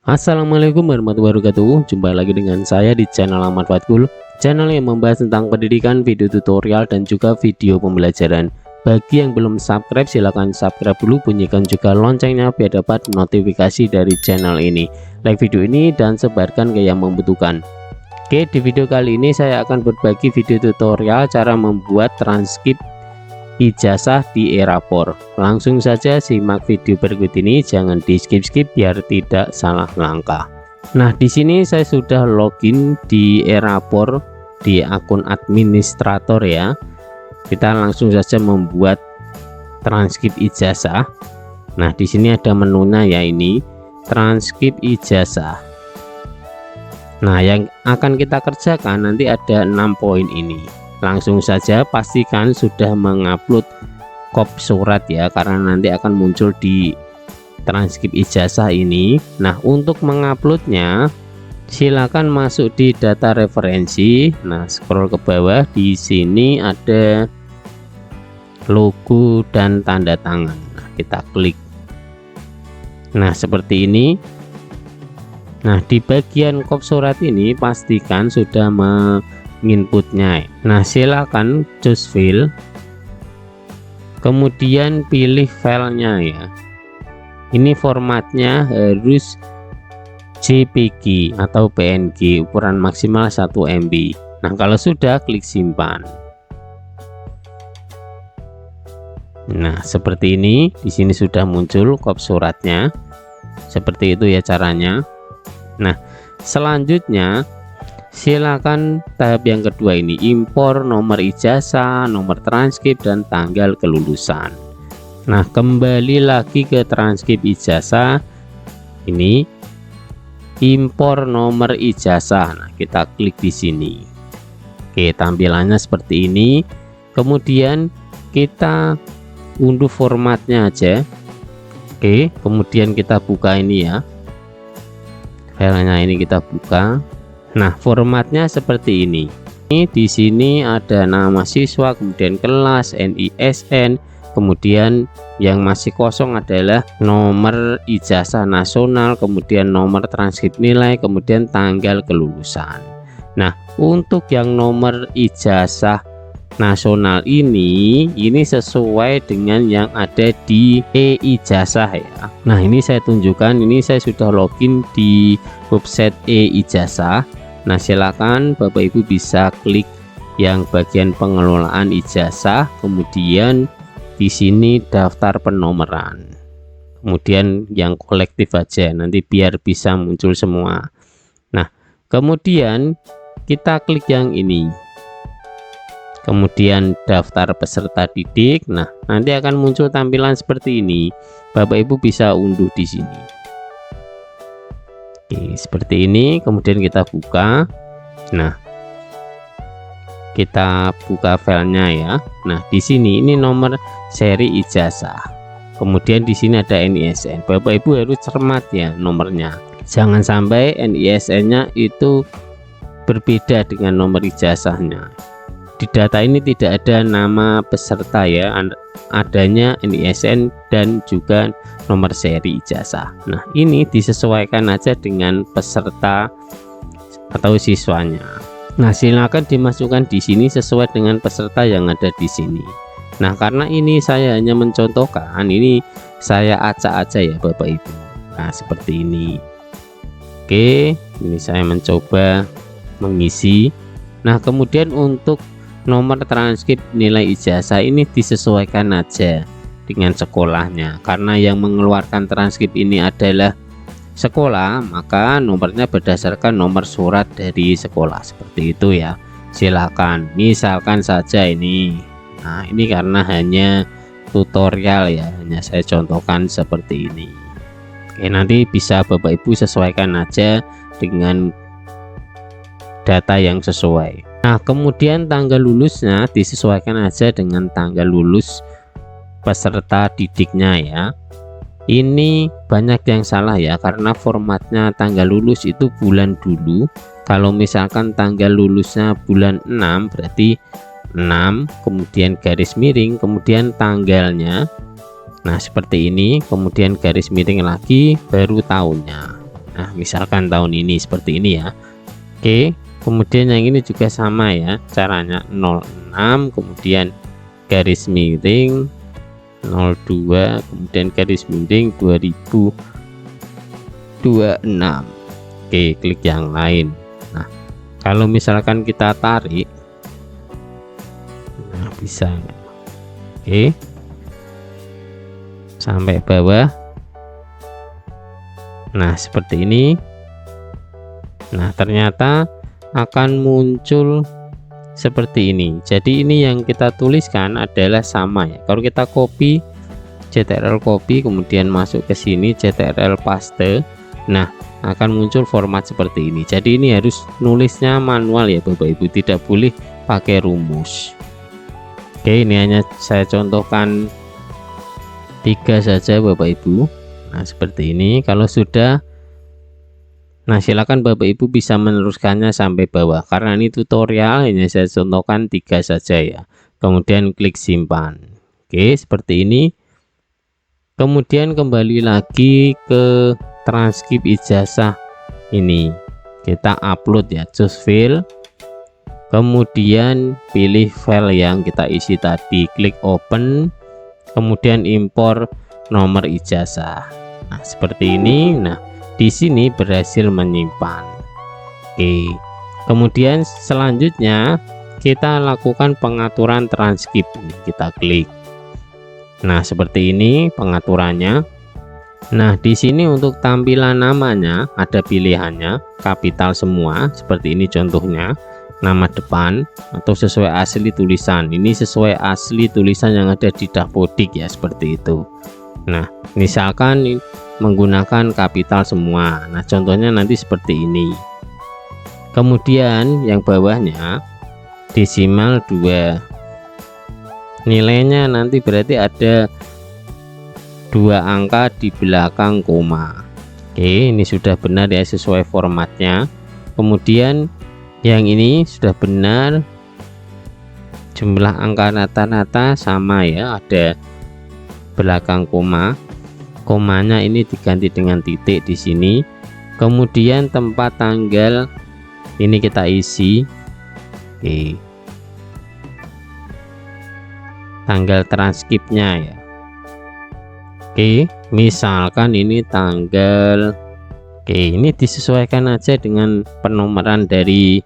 Assalamualaikum warahmatullahi wabarakatuh. Jumpa lagi dengan saya di channel Ahmad Fatkul, channel yang membahas tentang pendidikan, video tutorial dan juga video pembelajaran. Bagi yang belum subscribe, silahkan subscribe dulu, bunyikan juga loncengnya biar dapat notifikasi dari channel ini. Like video ini dan sebarkan ke yang membutuhkan. Oke, di video kali ini saya akan berbagi video tutorial cara membuat transkrip ijazah di e-rapor. Langsung saja simak video berikut ini, jangan di skip-skip biar tidak salah langkah. Nah, di sini saya sudah login di e-rapor di akun administrator ya. Kita langsung saja membuat transkrip ijazah. Nah, di sini ada menunya ya, ini transkrip ijazah. Nah, yang akan kita kerjakan nanti ada 6 poin ini. Langsung saja pastikan sudah mengupload copy surat ya, karena nanti akan muncul di transkrip ijazah ini. Nah, untuk menguploadnya silakan masuk di data referensi. Nah, scroll ke bawah, di sini ada logo dan tanda tangan. Nah, kita klik. Nah, seperti ini. Nah, di bagian copy surat ini pastikan sudah inputnya. Nah, silakan choose file, kemudian pilih filenya ya. Ini formatnya harus JPG atau PNG, ukuran maksimal 1 MB. Nah, kalau sudah, klik simpan. Nah, seperti ini. Di sini sudah muncul copy suratnya. Seperti itu ya caranya. Nah, selanjutnya silakan tahap yang kedua ini, impor nomor ijazah, nomor transkrip dan tanggal kelulusan. Nah, kembali lagi ke transkrip ijazah, ini impor nomor ijazah. Nah, kita klik di sini. Oke, tampilannya seperti ini. Kemudian kita unduh formatnya aja. Oke, kemudian kita buka ini ya, filenya ini kita buka. Nah, formatnya seperti ini. Di sini ada nama siswa, kemudian kelas, NISN, kemudian yang masih kosong adalah nomor ijazah nasional, kemudian nomor transkrip nilai, kemudian tanggal kelulusan. Nah, untuk yang nomor ijazah nasional ini sesuai dengan yang ada di e-ijazah ya. Nah, ini saya tunjukkan, ini saya sudah login di website e-ijazah. Nah, silakan Bapak Ibu bisa klik yang bagian pengelolaan ijazah, kemudian di sini daftar penomoran, kemudian yang kolektif aja, nanti biar bisa muncul semua. Nah, kemudian kita klik yang ini, kemudian daftar peserta didik. Nah, nanti akan muncul tampilan seperti ini. Bapak Ibu bisa unduh di sini. Oke, seperti ini. Kemudian kita buka. Nah, kita buka filenya ya. Nah, di sini ini nomor seri ijazah. Kemudian di sini ada NISN. Bapak Ibu harus cermat ya nomornya. Jangan sampai NISN-nya itu berbeda dengan nomor ijazahnya. Di data ini tidak ada nama peserta ya, adanya NISN dan juga nomor seri ijazah. Nah, ini disesuaikan aja dengan peserta atau siswanya. Nah, silakan dimasukkan di sini sesuai dengan peserta yang ada di sini. Nah, karena ini saya hanya mencontohkan, ini saya acak aja ya Bapak Ibu. Nah, seperti ini. Oke, ini saya mencoba mengisi. Nah, kemudian untuk nomor transkrip nilai ijazah ini disesuaikan aja dengan sekolahnya, karena yang mengeluarkan transkrip ini adalah sekolah, maka nomornya berdasarkan nomor surat dari sekolah, seperti itu ya. Silakan, misalkan saja ini. Nah, ini karena hanya tutorial ya, hanya saya contohkan seperti ini. Oke, nanti bisa Bapak Ibu sesuaikan aja dengan data yang sesuai. Nah, kemudian tanggal lulusnya disesuaikan aja dengan tanggal lulus peserta didiknya ya. Ini banyak yang salah ya, karena formatnya tanggal lulus itu bulan dulu. Kalau misalkan tanggal lulusnya bulan 6, berarti 6 kemudian garis miring, kemudian tanggalnya. Nah, seperti ini, kemudian garis miring lagi, baru tahunnya. Nah misalkan tahun ini seperti ini ya. Oke, kemudian yang ini juga sama ya caranya, 06 kemudian garis miring 02 kemudian garis miring 2026. Oke, klik yang lain. Nah kalau misalkan kita tarik, nah bisa. Oke, sampai bawah. Nah seperti ini. Nah ternyata akan muncul seperti ini. Jadi ini yang kita tuliskan adalah sama ya. Kalau kita copy, CTRL copy kemudian masuk ke sini CTRL paste, nah akan muncul format seperti ini. Jadi ini harus nulisnya manual ya Bapak Ibu, tidak boleh pakai rumus. Oke, ini hanya saya contohkan 3 saja Bapak Ibu. Nah seperti ini. Kalau sudah, nah silakan Bapak Ibu bisa meneruskannya sampai bawah, karena ini tutorial hanya saya contohkan 3 saja ya. Kemudian klik simpan. Oke seperti ini. Kemudian kembali lagi ke transkrip ijazah ini, kita upload ya, choose file, kemudian pilih file yang kita isi tadi, klik open, kemudian impor nomor ijazah. Nah seperti ini. Nah di sini berhasil menyimpan. Oke, kemudian selanjutnya kita lakukan pengaturan transkrip. Kita klik. Nah seperti ini pengaturannya. Nah di sini untuk tampilan namanya ada pilihannya, kapital semua seperti ini contohnya, nama depan, atau sesuai asli tulisan. Ini sesuai asli tulisan yang ada di Dapodik ya, seperti itu. Nah misalkan menggunakan kapital semua. Nah contohnya nanti seperti ini. Kemudian yang bawahnya desimal 2, nilainya nanti berarti ada 2 angka di belakang koma. Oke, ini sudah benar ya, sesuai formatnya. Kemudian yang ini sudah benar, jumlah angka rata-rata sama ya, ada belakang koma. Komanya ini diganti dengan titik di sini. Kemudian tempat tanggal ini kita isi. Oke, tanggal transkripnya ya. Oke, misalkan ini tanggal, oke ini disesuaikan aja dengan penomoran dari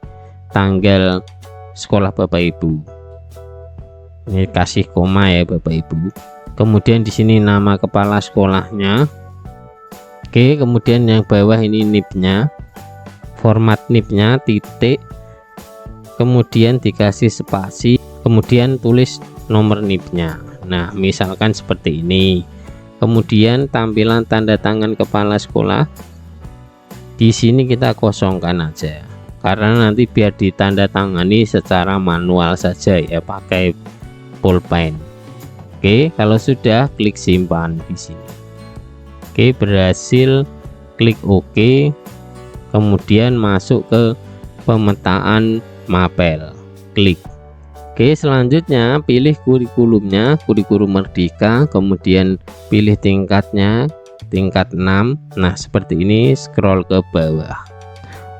tanggal sekolah Bapak Ibu. Ini kasih koma ya Bapak Ibu. Kemudian di sini nama kepala sekolahnya. Oke, kemudian yang bawah ini NIP-nya, format NIP-nya titik, kemudian dikasih spasi, kemudian tulis nomor NIP-nya. Nah misalkan seperti ini. Kemudian tampilan tanda tangan kepala sekolah, di sini kita kosongkan aja, karena nanti biar ditanda tangani secara manual saja ya, pakai pulpen. Oke, kalau sudah klik simpan di sini. Oke, berhasil, klik OK. Kemudian masuk ke pemetaan mapel, klik. Oke, selanjutnya pilih kurikulumnya, kurikulum Merdeka, kemudian pilih tingkatnya, tingkat 6. Nah seperti ini, scroll ke bawah.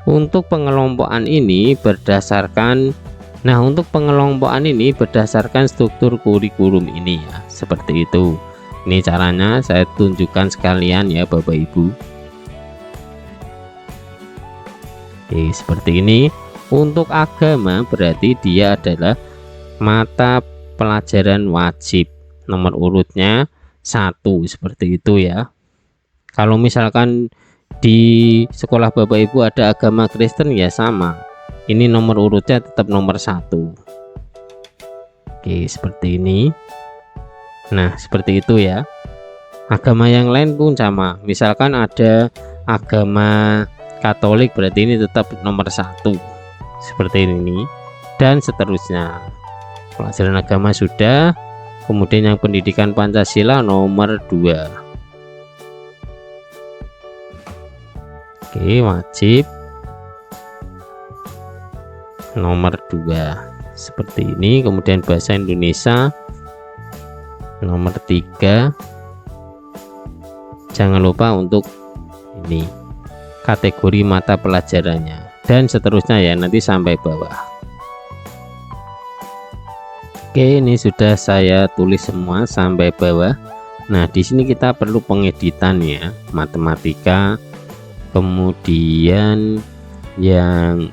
Untuk pengelompokan ini berdasarkan struktur kurikulum ini ya, seperti itu. Ini caranya saya tunjukkan sekalian ya Bapak Ibu. Oke, seperti ini. Untuk agama berarti dia adalah mata pelajaran wajib, nomor urutnya 1, seperti itu ya. Kalau misalkan di sekolah Bapak Ibu ada agama Kristen ya sama, ini nomor urutnya tetap nomor 1. Oke, seperti ini. Nah seperti itu ya. Agama yang lain pun sama, misalkan ada agama Katolik berarti ini tetap nomor 1, seperti ini, dan seterusnya. Pelajaran agama sudah, kemudian yang pendidikan Pancasila nomor 2. Oke, wajib nomor 2 seperti ini. Kemudian bahasa Indonesia nomor 3. Jangan lupa untuk ini kategori mata pelajarannya, dan seterusnya ya, nanti sampai bawah. Oke, ini sudah saya tulis semua sampai bawah. Nah, di sini kita perlu pengeditan ya, matematika. Kemudian yang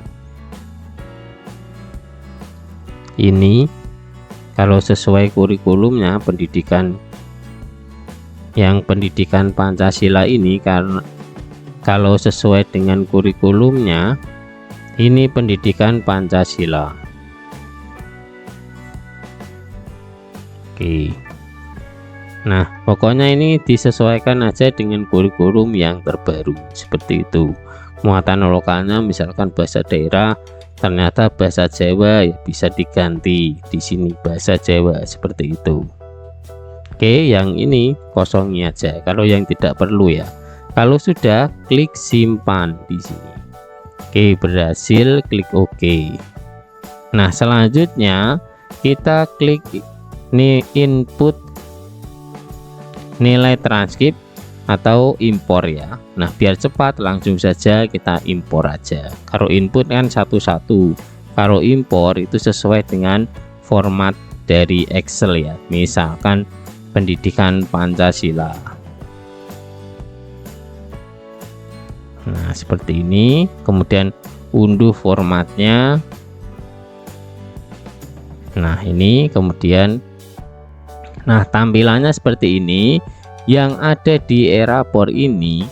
ini kalau sesuai kurikulumnya pendidikan Pancasila ini, karena kalau sesuai dengan kurikulumnya ini pendidikan Pancasila. Oke. Nah, pokoknya ini disesuaikan aja dengan kurikulum yang terbaru seperti itu. Muatan lokalnya misalkan bahasa daerah, ternyata bahasa Jawa, ya bisa diganti di sini bahasa Jawa seperti itu. Oke, yang ini kosongi aja kalau yang tidak perlu ya. Kalau sudah, klik simpan di sini. Oke, berhasil, klik OK. Nah, selanjutnya kita klik nih input nilai transkrip atau impor ya. Nah, biar cepat langsung saja kita impor aja. Kalau input kan satu-satu, kalau impor itu sesuai dengan format dari Excel ya, misalkan pendidikan Pancasila. Nah, seperti ini, kemudian unduh formatnya. Nah, ini kemudian, nah tampilannya seperti ini. Yang ada di Erapor ini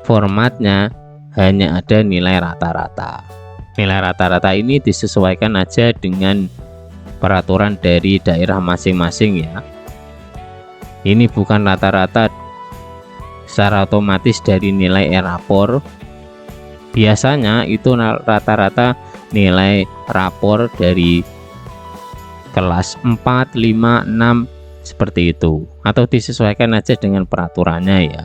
formatnya hanya ada nilai rata-rata. Nilai rata-rata ini disesuaikan aja dengan peraturan dari daerah masing-masing ya. Ini bukan rata-rata secara otomatis dari nilai Erapor. Biasanya itu rata-rata nilai rapor dari kelas 4, 5, 6 seperti itu, atau disesuaikan aja dengan peraturannya ya,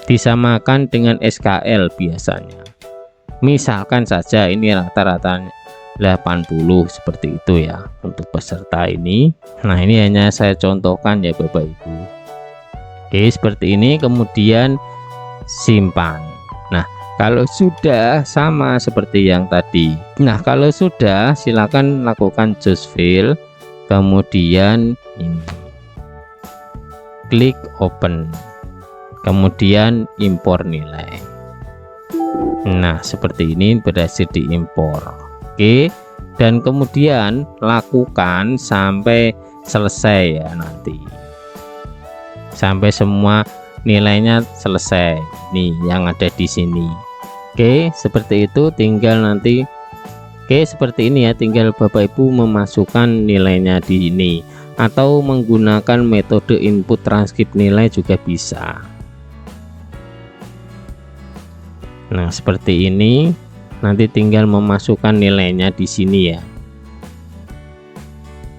disamakan dengan SKL biasanya. Misalkan saja ini rata-rata 80 seperti itu ya untuk peserta ini. Nah, ini hanya saya contohkan ya Bapak Ibu. Oke, seperti ini, kemudian simpan. Nah, kalau sudah sama seperti yang tadi, nah kalau sudah silakan lakukan choose file. Kemudian ini klik open, kemudian impor nilai. Nah, seperti ini berhasil diimpor. Oke, dan kemudian lakukan sampai selesai ya, nanti sampai semua nilainya selesai nih yang ada di sini. Oke, seperti itu, tinggal nanti. Oke, seperti ini ya, tinggal Bapak Ibu memasukkan nilainya di ini, atau menggunakan metode input transkrip nilai juga bisa. Nah, seperti ini, nanti tinggal memasukkan nilainya di sini ya.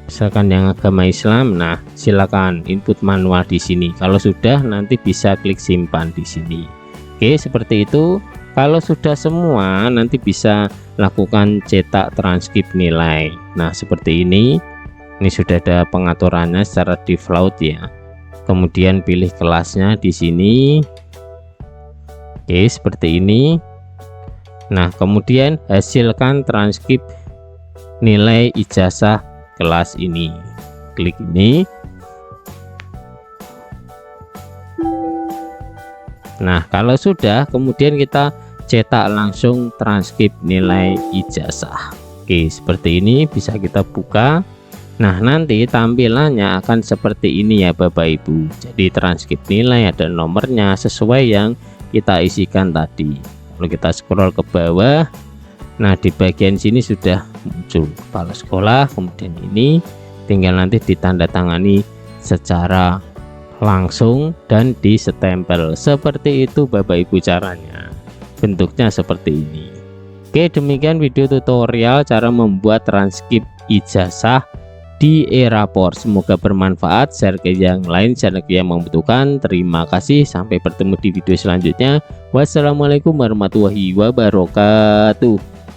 Misalkan yang agama Islam, nah silakan input manual di sini. Kalau sudah, nanti bisa klik simpan di sini. Oke, seperti itu. Kalau sudah semua, nanti bisa lakukan cetak transkrip nilai. Nah, seperti ini. Ini sudah ada pengaturannya secara default ya. Kemudian pilih kelasnya di sini. Oke, seperti ini. Nah, kemudian hasilkan transkrip nilai ijazah kelas ini. Klik ini. Nah, kalau sudah, kemudian kita cetak langsung transkrip nilai ijazah. Oke, seperti ini bisa kita buka. Nah, nanti tampilannya akan seperti ini ya Bapak Ibu. Jadi transkrip nilai ada nomornya sesuai yang kita isikan tadi. Kalau kita scroll ke bawah, nah di bagian sini sudah muncul kepala sekolah, kemudian ini tinggal nanti ditandatangani secara langsung dan disestempel. Seperti itu Bapak Ibu caranya, bentuknya seperti ini. Oke, demikian video tutorial cara membuat transkrip ijazah di Erapor. Semoga bermanfaat, share ke yang lain, share ke yang membutuhkan. Terima kasih, sampai bertemu di video selanjutnya. Wassalamualaikum warahmatullahi wabarakatuh.